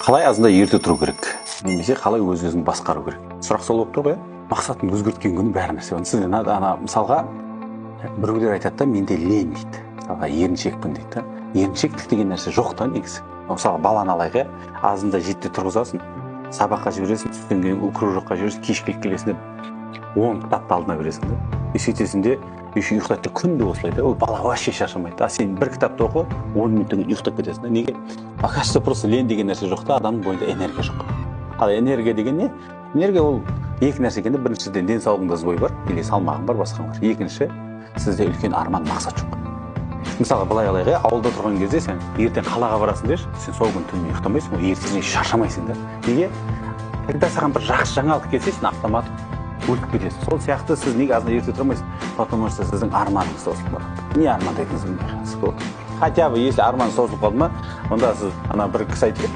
Қалай азында ерте тұру керек? Немесе қалай өз-өзін басқару керек? Сұрақ сол болып тұр ғой. Мақсатын өзгерткен күні бәрі нәрсе. Сізден мысалға біреулер айтады да, менде лень дейді. Мысалға еріншекпін дейді. Еріншектік деген нәрсе жоқ та негізі. Мысалы баланы алайық, азында 7-те тұрғызасың, сабаққа жібересің, түстен кейін кружокқа жібересің, кешке келесің деп 10 кітапты алдына бересің да. Сөйтесің де еще ұйықтайды да, күнде осылай да. Ол бала вообще шаршамайды. Сен бір кітапты оқы, 10 минуттан кейін ұйықтап кетесің да. Неге? Кажется, просто лень деген нәрсе жоқ та, адамның бойында энергия жоқ. Ал энергия деген не? Энергия ол екі нәрсе екенде, біріншіден денсаулығыңда бой бар, или салмағың бар, басқа бар. Екінші, сізде үлкен арман, мақсат жоқ. Мысалға былай алайық, ауылда тұрған кезде сен ертең қалаға барасың деші, сен сол күні түнімен ұйықтамайсың, ертеңіне шаршамайсың да. Неге? Когда саған бір жақсы жаңалық келсе, сен автомат өліп кетесің. Сол сияқты сіз неге азында ерте тұрмайсыз? Потому что сіздің арманыңыз созылып барады. Не армандайтыныңыз білмей қаласыз. Хотя бы если арман созылып қалды ма, онда сіз бір кісі айтты.